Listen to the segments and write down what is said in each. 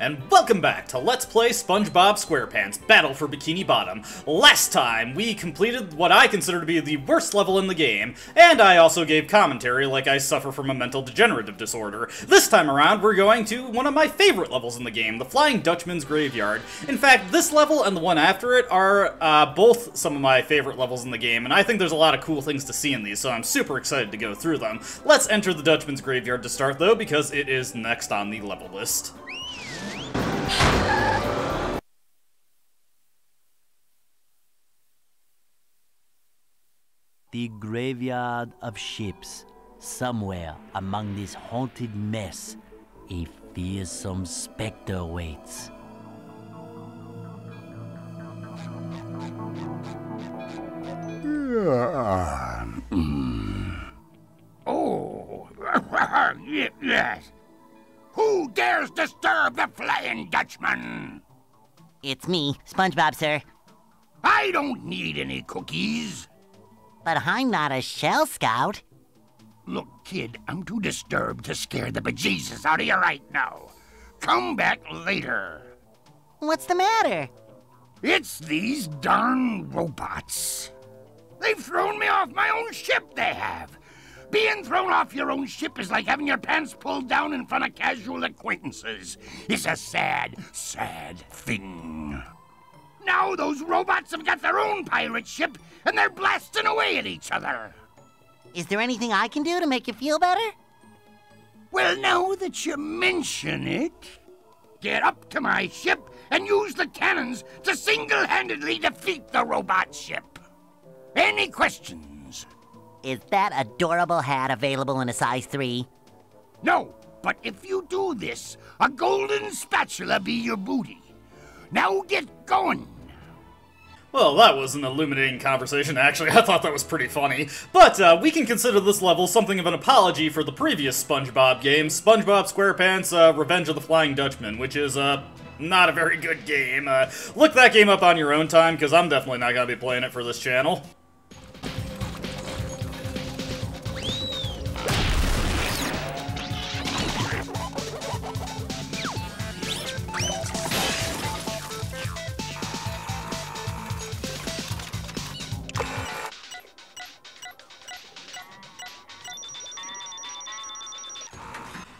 And welcome back to Let's Play SpongeBob SquarePants Battle for Bikini Bottom. Last time, we completed what I consider to be the worst level in the game, and I also gave commentary like I suffer from a mental degenerative disorder. This time around, we're going to one of my favorite levels in the game, the Flying Dutchman's Graveyard. In fact, this level and the one after it are both some of my favorite levels in the game, and I think there's a lot of cool things to see in these, so I'm super excited to go through them. Let's enter the Dutchman's Graveyard to start, though, because it is next on the level list. The graveyard of ships. Somewhere among this haunted mess, a fearsome specter waits. Oh, yes. Who dares disturb the Flying Dutchman? It's me, SpongeBob, sir. I don't need any cookies. But I'm not a Shell Scout. Look, kid, I'm too disturbed to scare the bejesus out of you right now. Come back later. What's the matter? It's these darn robots. They've thrown me off my own ship, they have. Being thrown off your own ship is like having your pants pulled down in front of casual acquaintances. It's a sad, sad thing. Now those robots have got their own pirate ship, and they're blasting away at each other. Is there anything I can do to make you feel better? Well, now that you mention it, get up to my ship and use the cannons to single-handedly defeat the robot ship. Any questions? Is that adorable hat available in a size 3? No, but if you do this, a golden spatula be your booty. Now get going. Well, that was an illuminating conversation, actually. I thought that was pretty funny. But, we can consider this level something of an apology for the previous SpongeBob game, SpongeBob SquarePants Revenge of the Flying Dutchman, which is, not a very good game. Look that game up on your own time, because I'm definitely not going to be playing it for this channel.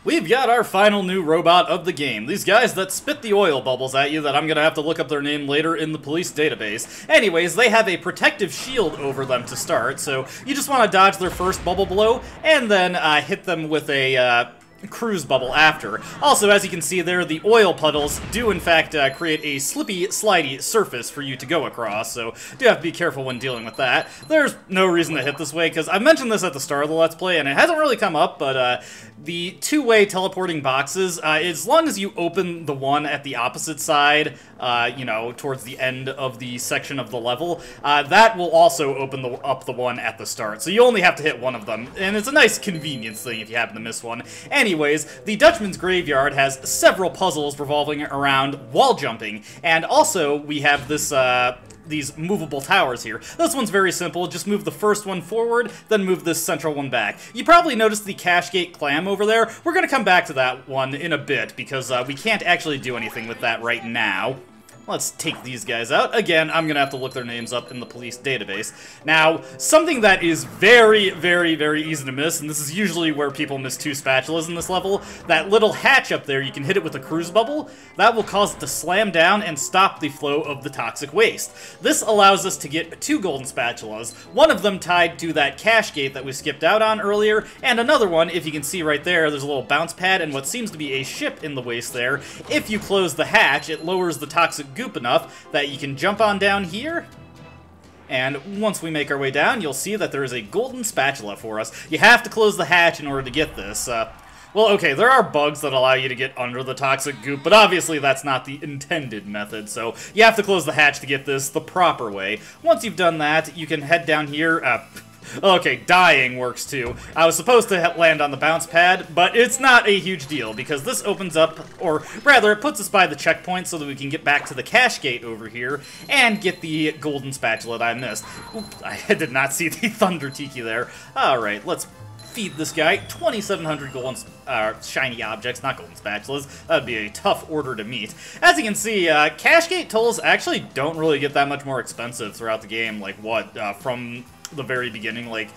We've got our final new robot of the game. These guys that spit the oil bubbles at you that I'm gonna have to look up their name later in the police database. Anyways, they have a protective shield over them to start, so you just want to dodge their first bubble blow, and then hit them with a cruise bubble after. Also, as you can see there, the oil puddles do in fact create a slippy, slidey surface for you to go across, so do have to be careful when dealing with that. There's no reason to hit this way, because I mentioned this at the start of the Let's Play, and it hasn't really come up, but the two-way teleporting boxes, as long as you open the one at the opposite side, you know, towards the end of the section of the level, that will also open up the one at the start. So you only have to hit one of them, and it's a nice convenience thing if you happen to miss one. Anyways, the Dutchman's Graveyard has several puzzles revolving around wall jumping, and also we have this, these movable towers here. This one's very simple. Just move the first one forward, then move this central one back. You probably noticed the Cash Gate clam over there. We're gonna come back to that one in a bit, because we can't actually do anything with that right now. Let's take these guys out. Again, I'm gonna have to look their names up in the police database. Now, something that is very, very, very easy to miss, and this is usually where people miss 2 spatulas in this level, that little hatch up there, you can hit it with a cruise bubble. That will cause it to slam down and stop the flow of the toxic waste. This allows us to get 2 golden spatulas, one of them tied to that cash gate that we skipped out on earlier, and another one, if you can see right there, there's a little bounce pad and what seems to be a ship in the waste there. If you close the hatch, it lowers the toxic goop enough that you can jump on down here, and once we make our way down, you'll see that there is a golden spatula for us. You have to close the hatch in order to get this. Well, okay, there are bugs that allow you to get under the toxic goop, but obviously that's not the intended method, so you have to close the hatch to get this the proper way. Once you've done that, you can head down here. Okay, dying works too. I was supposed to land on the bounce pad, but it's not a huge deal, because this opens up, or rather, it puts us by the checkpoint so that we can get back to the cash gate over here and get the golden spatula that I missed. Oops, I did not see the Thunder Tiki there. Alright, let's feed this guy 2,700 shiny objects, not golden spatulas. That would be a tough order to meet. As you can see, cash gate tolls actually don't really get that much more expensive throughout the game. Like, what, from the very beginning, like,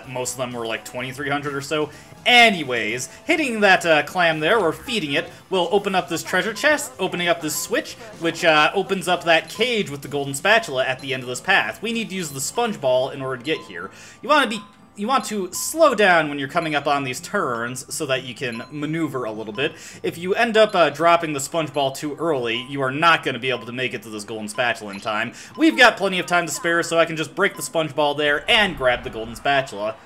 most of them were like 2,300 or so. Anyways, hitting that clam there, or feeding it, will open up this treasure chest, opening up this switch, which opens up that cage with the golden spatula at the end of this path. We need to use the sponge ball in order to get here. You want to slow down when you're coming up on these turns so that you can maneuver a little bit. If you end up dropping the sponge ball too early, you are not going to be able to make it to this golden spatula in time. We've got plenty of time to spare, so I can just break the sponge ball there and grab the golden spatula.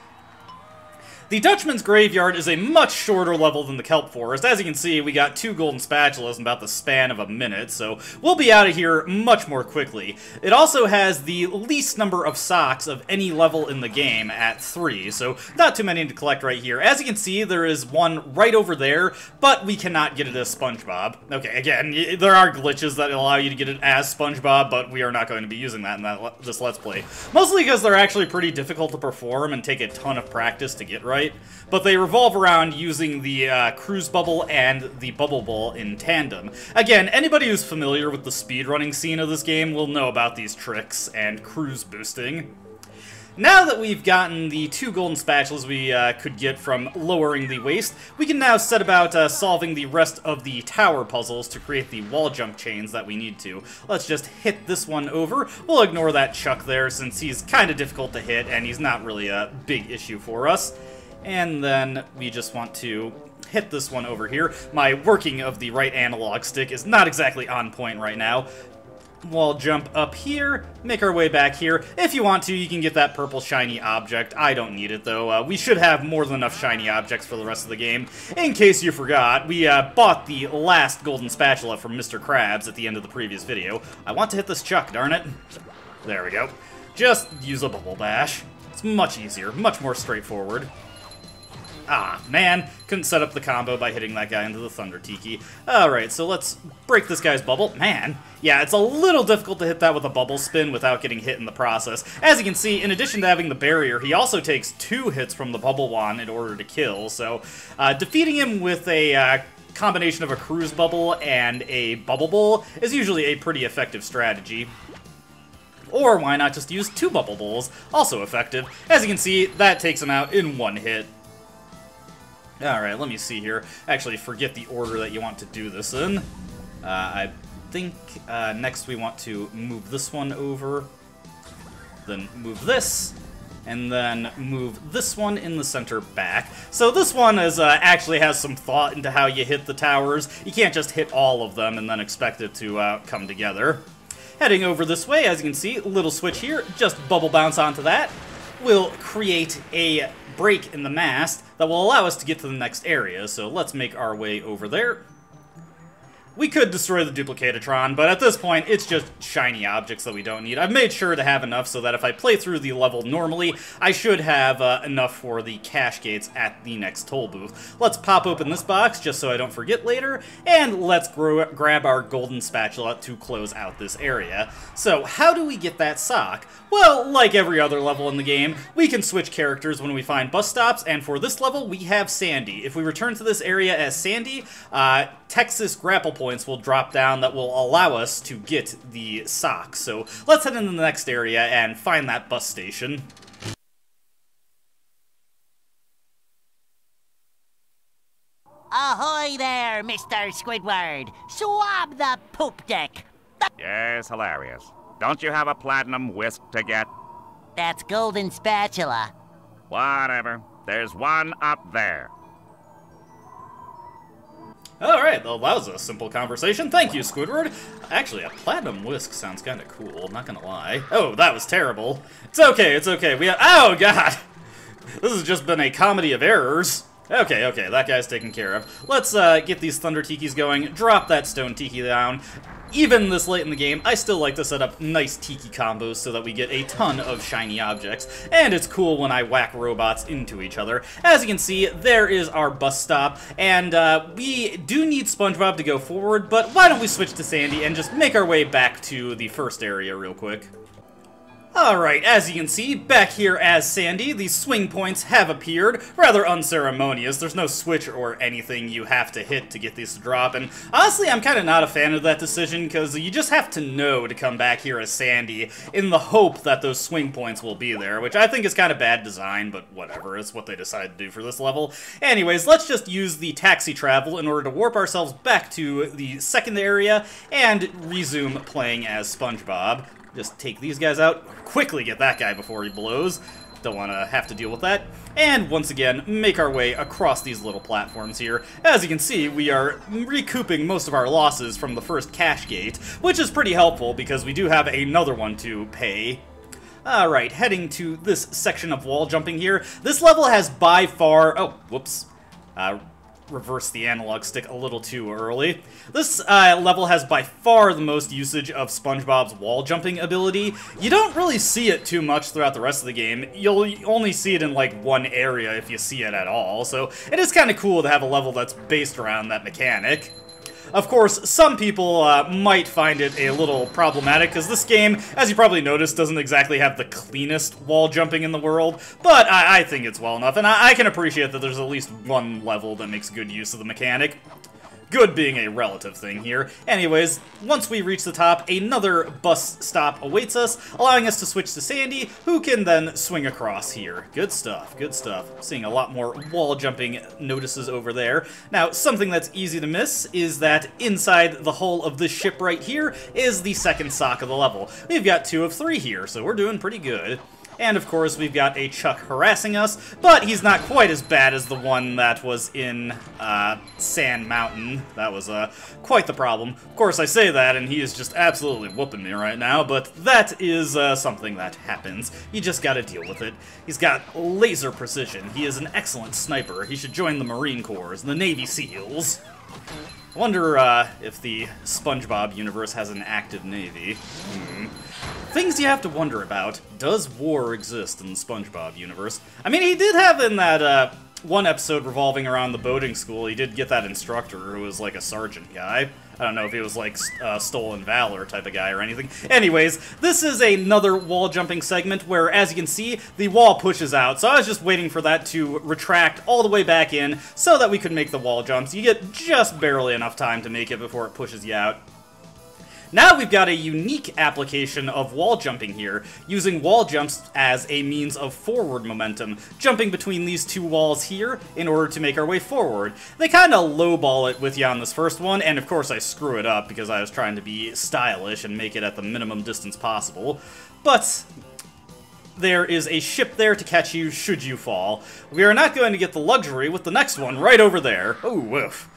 The Dutchman's Graveyard is a much shorter level than the Kelp Forest. As you can see, we got 2 golden spatulas in about the span of a minute, so we'll be out of here much more quickly. It also has the least number of socks of any level in the game at 3, so not too many to collect right here. As you can see, there is one right over there, but we cannot get it as SpongeBob. Okay, again, there are glitches that allow you to get it as SpongeBob, but we are not going to be using that in this Let's Play. Mostly because they're actually pretty difficult to perform and take a ton of practice to get right. But they revolve around using the cruise bubble and the bubble ball in tandem. Again, anybody who's familiar with the speedrunning scene of this game will know about these tricks and cruise boosting. Now that we've gotten the 2 golden spatulas we could get from lowering the waste, we can now set about solving the rest of the tower puzzles to create the wall jump chains that we need to. Let's just hit this one over. We'll ignore that Chuck there since he's kind of difficult to hit and he's not really a big issue for us. And then we just want to hit this one over here. My working of the right analog stick is not exactly on point right now. Wall jump up here, make our way back here. If you want to, you can get that purple shiny object. I don't need it, though. We should have more than enough shiny objects for the rest of the game. In case you forgot, we bought the last golden spatula from Mr. Krabs at the end of the previous video. I want to hit this Chuck, darn it. There we go. Just use a bubble bash. It's much easier, much more straightforward. Ah, man, couldn't set up the combo by hitting that guy into the Thunder Tiki. Alright, so let's break this guy's bubble. Man, yeah, it's a little difficult to hit that with a bubble spin without getting hit in the process. As you can see, in addition to having the barrier, he also takes 2 hits from the bubble wand in order to kill, so defeating him with a combination of a cruise bubble and a bubble bowl is usually a pretty effective strategy. Or why not just use 2 bubble bowls? Also effective. As you can see, that takes him out in 1 hit. Alright, let me see here. Actually, forget the order that you want to do this in. I think next we want to move this one over, then move this, and then move this one in the center back. So this one is actually has some thought into how you hit the towers. You can't just hit all of them and then expect it to come together. Heading over this way, as you can see, little switch here, just bubble bounce onto that. We'll create a break in the mast that will allow us to get to the next area, so let's make our way over there. We could destroy the Duplicatotron, but at this point, it's just shiny objects that we don't need. I've made sure to have enough so that if I play through the level normally, I should have enough for the cash gates at the next toll booth. Let's pop open this box, just so I don't forget later, and let's grab our golden spatula to close out this area. So, how do we get that sock? Well, like every other level in the game, we can switch characters when we find bus stops, and for this level, we have Sandy. If we return to this area as Sandy, Texas grapple points will drop down that will allow us to get the sock. So let's head into the next area and find that bus station. Ahoy there, Mr. Squidward! Swab the poop deck! Yes, hilarious. Don't you have a platinum whisk to get? That's golden spatula. Whatever. There's one up there. Alright, well, that was a simple conversation. Thank you, Squidward. Actually, a platinum whisk sounds kind of cool, not gonna lie. Oh, that was terrible. It's okay, it's okay. Oh, God! This has just been a comedy of errors. Okay, that guy's taken care of. Let's get these Thunder Tikis going, drop that Stone Tiki down. Even this late in the game, I still like to set up nice Tiki combos so that we get a ton of shiny objects. And it's cool when I whack robots into each other. As you can see, there is our bus stop, and we do need SpongeBob to go forward, but why don't we switch to Sandy and just make our way back to the first area real quick. Alright, as you can see, back here as Sandy, the swing points have appeared. Rather unceremonious. There's no switch or anything you have to hit to get these to drop, and honestly, I'm kind of not a fan of that decision, because you just have to know to come back here as Sandy in the hope that those swing points will be there, which I think is kind of bad design, but whatever, it's what they decided to do for this level. Anyways, let's just use the taxi travel in order to warp ourselves back to the second area and resume playing as SpongeBob. Just take these guys out, quickly get that guy before he blows. Don't want to have to deal with that. And once again, make our way across these little platforms here. As you can see, we are recouping most of our losses from the first cash gate, which is pretty helpful because we do have another one to pay. Alright, heading to this section of wall jumping here. This level has by far... Oh, whoops. Reverse the analog stick a little too early. This level has by far the most usage of SpongeBob's wall jumping ability. You don't really see it too much throughout the rest of the game. You'll only see it in like one area if you see it at all, so it is kind of cool to have a level that's based around that mechanic. Of course, some people might find it a little problematic, because this game, as you probably noticed, doesn't exactly have the cleanest wall jumping in the world, but I think it's well enough, and I can appreciate that there's at least one level that makes good use of the mechanic. Good being a relative thing here. Anyways, once we reach the top, another bus stop awaits us, allowing us to switch to Sandy, who can then swing across here. Good stuff, good stuff. Seeing a lot more wall jumping notices over there. Now, something that's easy to miss is that inside the hull of this ship right here is the second sock of the level. We've got 2 of 3 here, so we're doing pretty good. And of course, we've got a Chuck harassing us, but he's not quite as bad as the one that was in Sand Mountain. That was quite the problem. Of course, I say that, and he is just absolutely whooping me right now, but that is something that happens. You just gotta deal with it. He's got laser precision. He is an excellent sniper. He should join the Marine Corps and the Navy SEALs. I wonder if the SpongeBob universe has an active Navy. Things you have to wonder about. Does war exist in the SpongeBob universe? I mean, he did have in that one episode revolving around the boating school, he did get that instructor who was like a sergeant guy. I don't know if he was like Stolen Valor type of guy or anything. Anyways, this is another wall jumping segment where, as you can see, the wall pushes out. So I was just waiting for that to retract all the way back in so that we could make the wall jumps. You get just barely enough time to make it before it pushes you out. Now we've got a unique application of wall jumping here, using wall jumps as a means of forward momentum, jumping between these 2 walls here in order to make our way forward. They kind of lowball it with you on this first one, and of course I screw it up because I was trying to be stylish and make it at the minimum distance possible. But there is a ship there to catch you should you fall. We are not going to get the luxury with the next one right over there. Oh, woof.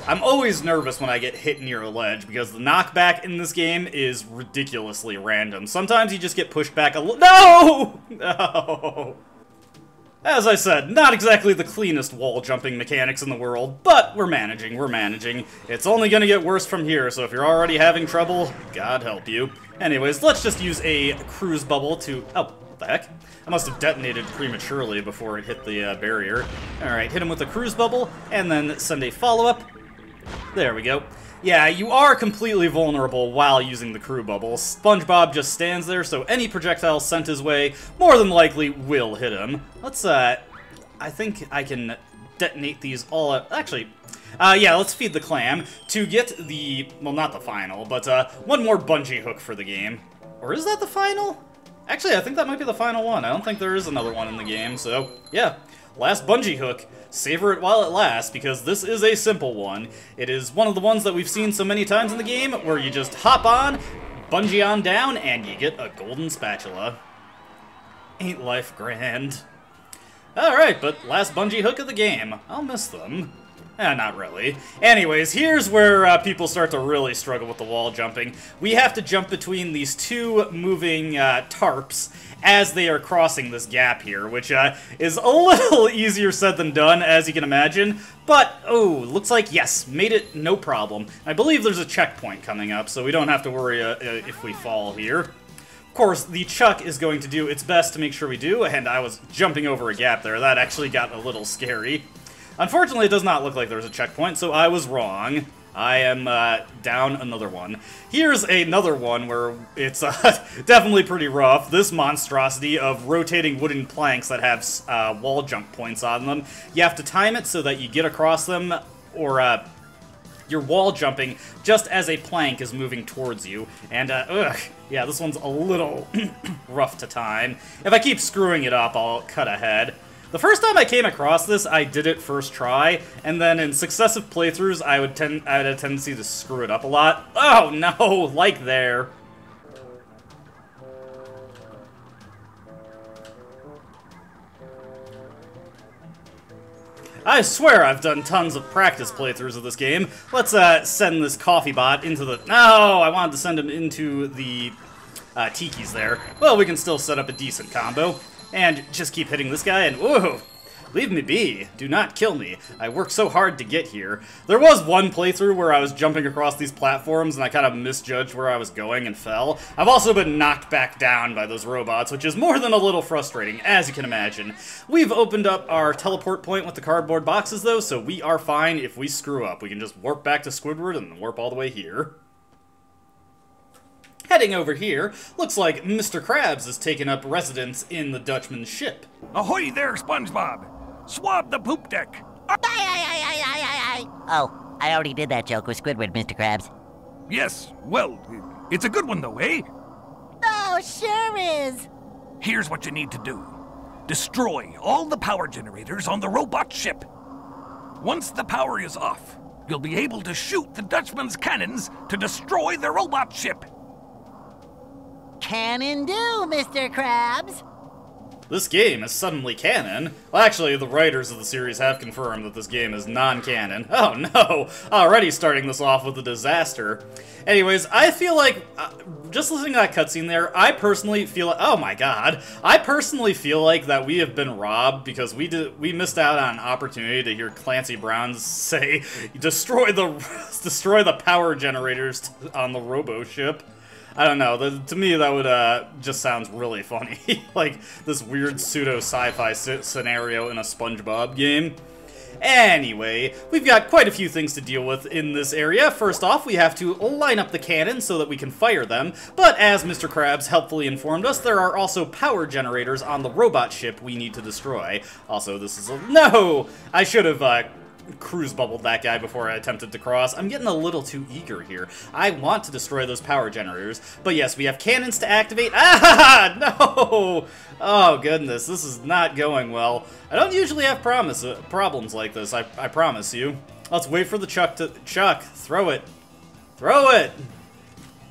I'm always nervous when I get hit near a ledge, because the knockback in this game is ridiculously random. Sometimes you just get pushed back a little— No! No! As I said, not exactly the cleanest wall jumping mechanics in the world, but we're managing, we're managing. It's only gonna get worse from here, so if you're already having trouble, God help you. Anyways, let's just use a cruise bubble to— Oh, what the heck? I must have detonated prematurely before it hit the barrier. Alright, hit him with a cruise bubble, and then send a follow-up. There we go. Yeah, you are completely vulnerable while using the crew bubble. SpongeBob just stands there, so any projectile sent his way more than likely will hit him. Let's, I think I can detonate these all at— Actually, yeah, let's feed the clam to get the— well, not the final, but one more bungee hook for the game. Or is that the final? Actually, I think that might be the final one. I don't think there is another one in the game, so yeah. Last bungee hook. Savor it while it lasts, because this is a simple one. It is one of the ones that we've seen so many times in the game, where you just hop on, bungee on down, and you get a golden spatula. Ain't life grand? Alright, but last bungee hook of the game. I'll miss them. Not really. Anyways, here's where people start to really struggle with the wall jumping. We have to jump between these 2 moving tarps as they are crossing this gap here, which is a little easier said than done, as you can imagine. But, oh, looks like, yes, made it no problem. I believe there's a checkpoint coming up, so we don't have to worry if we fall here. Of course, the Chuck is going to do its best to make sure we do, and I was jumping over a gap there. That actually got a little scary. Unfortunately, it does not look like there's a checkpoint, so I was wrong. I am down another one. Here's another one where it's definitely pretty rough. This monstrosity of rotating wooden planks that have wall jump points on them. You have to time it so that you get across them, or you're wall jumping just as a plank is moving towards you. And, yeah, this one's a little rough to time. If I keep screwing it up, I'll cut ahead. The first time I came across this, I did it first try, and then in successive playthroughs, I had a tendency to screw it up a lot. Oh no, like there. I swear I've done tons of practice playthroughs of this game. Let's send this coffee bot into the... No, I wanted to send him into the tikis there. Well, we can still set up a decent combo. And just keep hitting this guy and, whoa, leave me be. Do not kill me. I worked so hard to get here. There was one playthrough where I was jumping across these platforms and I kind of misjudged where I was going and fell. I've also been knocked back down by those robots, which is more than a little frustrating, as you can imagine. We've opened up our teleport point with the cardboard boxes, though, so we are fine if we screw up. We can just warp back to Squidward and warp all the way here. Heading over here, looks like Mr. Krabs has taken up residence in the Dutchman's ship. Ahoy there, SpongeBob! Swab the poop deck! Oh, I already did that joke with Squidward, Mr. Krabs. Yes, well, it's a good one though, eh? Oh, sure is. Here's what you need to do. Destroy all the power generators on the robot ship. Once the power is off, you'll be able to shoot the Dutchman's cannons to destroy the robot ship. Cannon do, Mr. Krabs. This game is suddenly canon. Well, actually, the writers of the series have confirmed that this game is non-canon. Oh no! Already starting this off with a disaster. Anyways, I feel like, just listening to that cutscene there, I personally feel like, oh my god, I personally feel like that we have been robbed because we missed out on an opportunity to hear Clancy Brown say, destroy the power generators on the robo ship. I don't know, to me that would just sounds really funny. Like this weird pseudo sci-fi scenario in a SpongeBob game. Anyway, we've got quite a few things to deal with in this area. First off, we have to line up the cannons so that we can fire them, but as Mr. Krabs helpfully informed us, there are also power generators on the robot ship we need to destroy. Also, this is a... No! I should have, cruise bubbled that guy before I attempted to cross. I'm getting a little too eager here. I want to destroy those power generators, but yes, we have cannons to activate. Ah, no! Oh goodness, this is not going well. I don't usually have problems like this, I promise you. Let's wait for the Chuck to... Chuck, throw it. Throw it!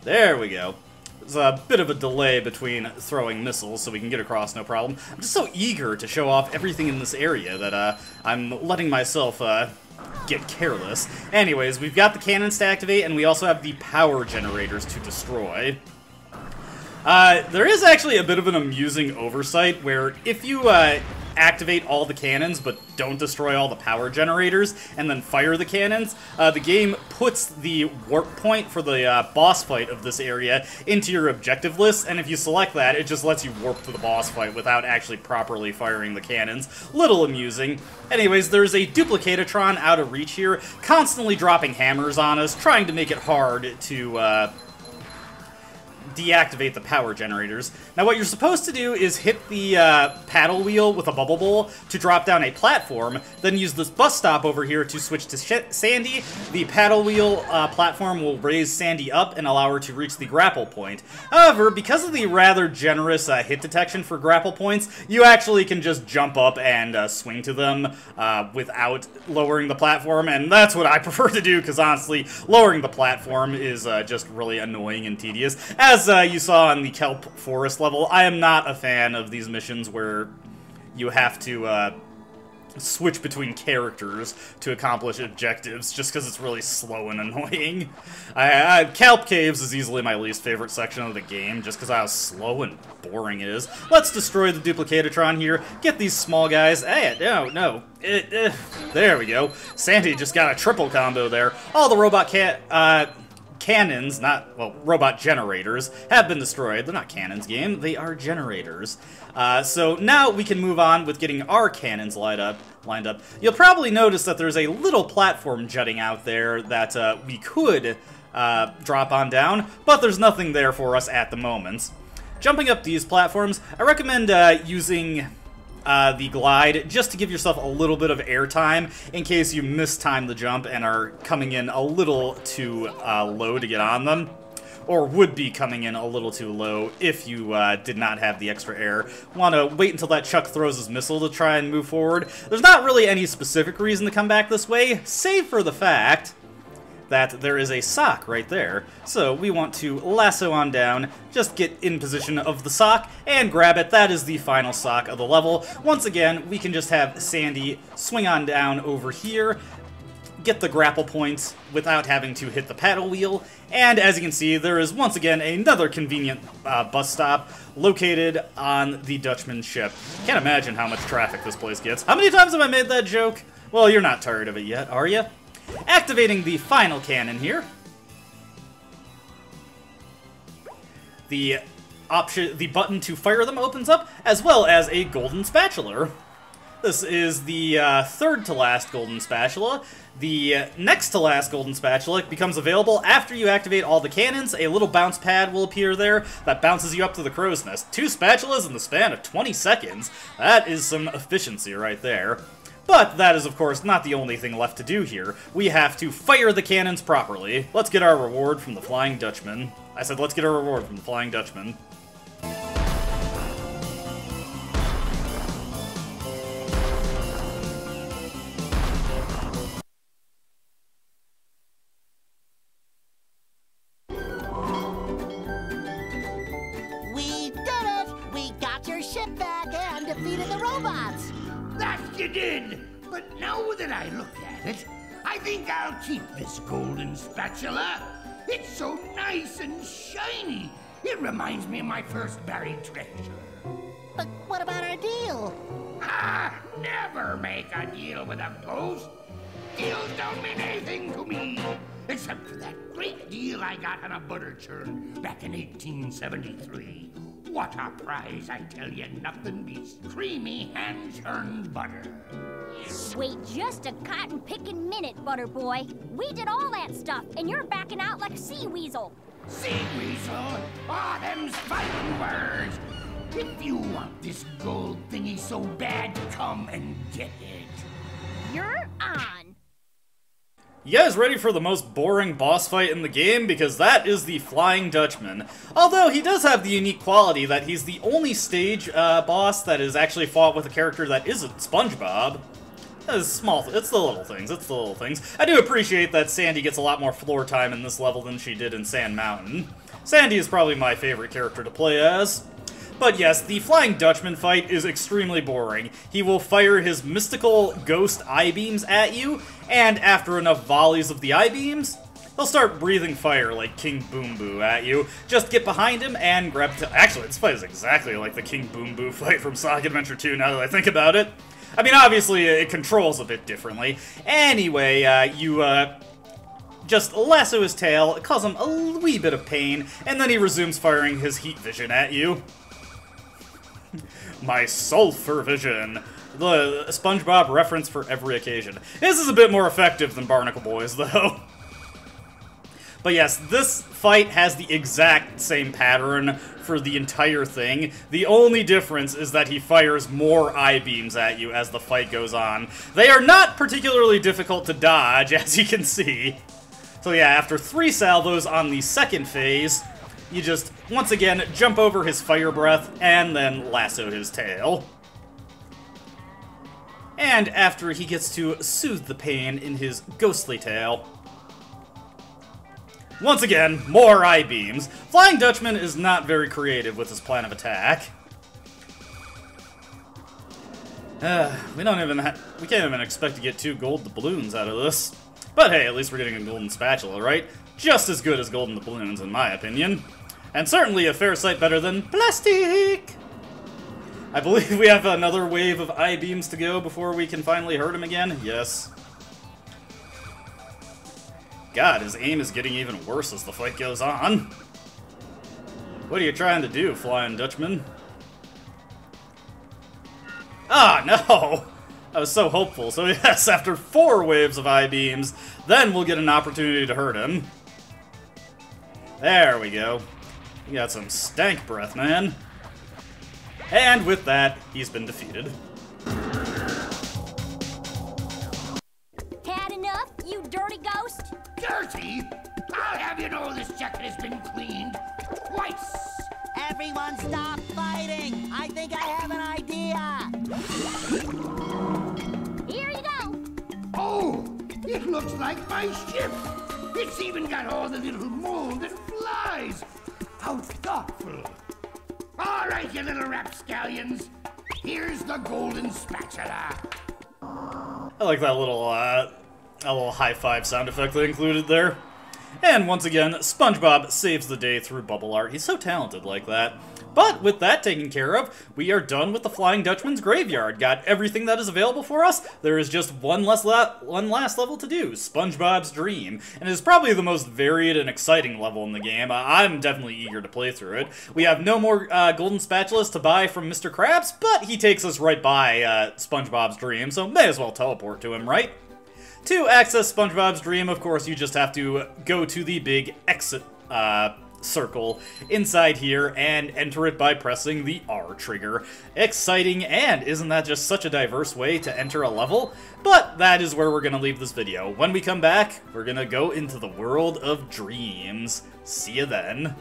There we go. There's a bit of a delay between throwing missiles, so we can get across no problem. I'm just so eager to show off everything in this area that I'm letting myself get careless. Anyways, we've got the cannons to activate, and we also have the power generators to destroy. There is actually a bit of an amusing oversight where if you activate all the cannons but don't destroy all the power generators and then fire the cannons, the game puts the warp point for the boss fight of this area into your objective list, and if you select that, it just lets you warp to the boss fight without actually properly firing the cannons. Little amusing. Anyways, there's a Duplicatatron out of reach here, constantly dropping hammers on us, trying to make it hard to deactivate the power generators. Now what you're supposed to do is hit the paddle wheel with a bubble bowl to drop down a platform, then use this bus stop over here to switch to Sandy. The paddle wheel platform will raise Sandy up and allow her to reach the grapple point. However, because of the rather generous hit detection for grapple points, you actually can just jump up and swing to them without lowering the platform, and that's what I prefer to do, because honestly, lowering the platform is just really annoying and tedious. As you saw in the Kelp Forest level, I am not a fan of these missions where you have to switch between characters to accomplish objectives, just because it's really slow and annoying. Kelp Caves is easily my least favorite section of the game, just because how slow and boring it is. Let's destroy the Duplicatatron here, get these small guys. Hey, no. There we go. Sandy just got a triple combo there. All the robot cannons, not, well, robot generators, have been destroyed. They're not cannons, game. They are generators. So now we can move on with getting our cannons lined up. You'll probably notice that there's a little platform jutting out there that we could drop on down, but there's nothing there for us at the moment. Jumping up these platforms, I recommend using the glide just to give yourself a little bit of air time in case you mistime the jump and are coming in a little too low to get on them. Or would be coming in a little too low if you did not have the extra air. Want to wait until that Chuck throws his missile to try and move forward. There's not really any specific reason to come back this way, save for the fact that there is a sock right there. So we want to lasso on down, just get in position of the sock, and grab it. That is the final sock of the level. Once again, we can just have Sandy swing on down over here, get the grapple points without having to hit the paddle wheel, and as you can see, there is once again another convenient bus stop located on the Dutchmans Ship. Can't imagine how much traffic this place gets. How many times have I made that joke? Well, you're not tired of it yet, are you? Activating the final cannon here. The button to fire them opens up, as well as a Golden Spatula. This is the third to last Golden Spatula. The next to last Golden Spatula becomes available after you activate all the cannons. A little bounce pad will appear there that bounces you up to the crow's nest. 2 spatulas in the span of 20 seconds. That is some efficiency right there. But that is, of course, not the only thing left to do here. We have to fire the cannons properly. Let's get our reward from the Flying Dutchman. I said let's get our reward from the Flying Dutchman. We did it! We got your ship back and defeated the robots! That you did! But now that I look at it, I think I'll keep this golden spatula. It's so nice and shiny. It reminds me of my first buried treasure. But what about our deal? Never make a deal with a ghost. Deals don't mean anything to me, except for that great deal I got on a butter churn back in 1873. What a prize, I tell you, nothing beats creamy hand-churned butter. Wait just a cotton-picking minute, Butter Boy. We did all that stuff, and you're backing out like a sea weasel. Sea weasel? Them's fighting words. If you want this gold thingy so bad, come and get it. You're on. You guys ready for the most boring boss fight in the game? Because that is the Flying Dutchman. Although he does have the unique quality that he's the only stage boss that is actually fought with a character that isn't SpongeBob. It's small. It's the little things. It's the little things. I do appreciate that Sandy gets a lot more floor time in this level than she did in Sand Mountain. Sandy is probably my favorite character to play as. But yes, the Flying Dutchman fight is extremely boring. He will fire his mystical ghost I-beams at you, and after enough volleys of the I-beams, he'll start breathing fire like King Boom Boo at you. Just get behind him and grab... Actually, this fight is exactly like the King Boom Boo fight from Sonic Adventure 2, now that I think about it. I mean, obviously, it controls a bit differently. Anyway, you just lasso his tail, cause him a wee bit of pain, and then he resumes firing his heat vision at you. My sulfur vision. The SpongeBob reference for every occasion. This is a bit more effective than Barnacle Boys, though. But yes, this fight has the exact same pattern for the entire thing. The only difference is that he fires more I-beams at you as the fight goes on. They are not particularly difficult to dodge, as you can see. So yeah, after 3 salvos on the second phase, you just, once again, jump over his fire breath and then lasso his tail. And after he gets to soothe the pain in his ghostly tail, once again, more I-beams. Flying Dutchman is not very creative with his plan of attack. We can't even expect to get 2 gold doubloons out of this. But hey, at least we're getting a golden spatula, right? Just as good as golden doubloons, in my opinion. And certainly a fair sight better than plastic! I believe we have another wave of I-beams to go before we can finally hurt him again. Yes. god, his aim is getting even worse as the fight goes on. What are you trying to do, Flying Dutchman? Ah, no! I was so hopeful. So yes, after 4 waves of I-beams, then we'll get an opportunity to hurt him. There we go. You got some stank breath, man. And with that, he's been defeated. Had enough, you dirty ghost? Dirty? I'll have you know this jacket has been cleaned twice. Everyone stop fighting! I think I have an idea! Here you go. Oh, it looks like my ship. It's even got all the little mold that flies. How thoughtful. All right, you little rapscallions. Here's the Golden Spatula. I like that little high five sound effect they included there. And once again, SpongeBob saves the day through bubble art. He's so talented like that. But with that taken care of, we are done with the Flying Dutchman's Graveyard. Got everything that is available for us. There is just one last level to do, SpongeBob's Dream. And it is probably the most varied and exciting level in the game. I'm definitely eager to play through it. We have no more Golden Spatulas to buy from Mr. Krabs, but he takes us right by SpongeBob's Dream, so may as well teleport to him, right? To access SpongeBob's Dream, of course, you just have to go to the big exit circle inside here and enter it by pressing the R trigger. Exciting, and isn't that just such a diverse way to enter a level? But that is where we're going to leave this video. When we come back, we're going to go into the world of dreams. See you then.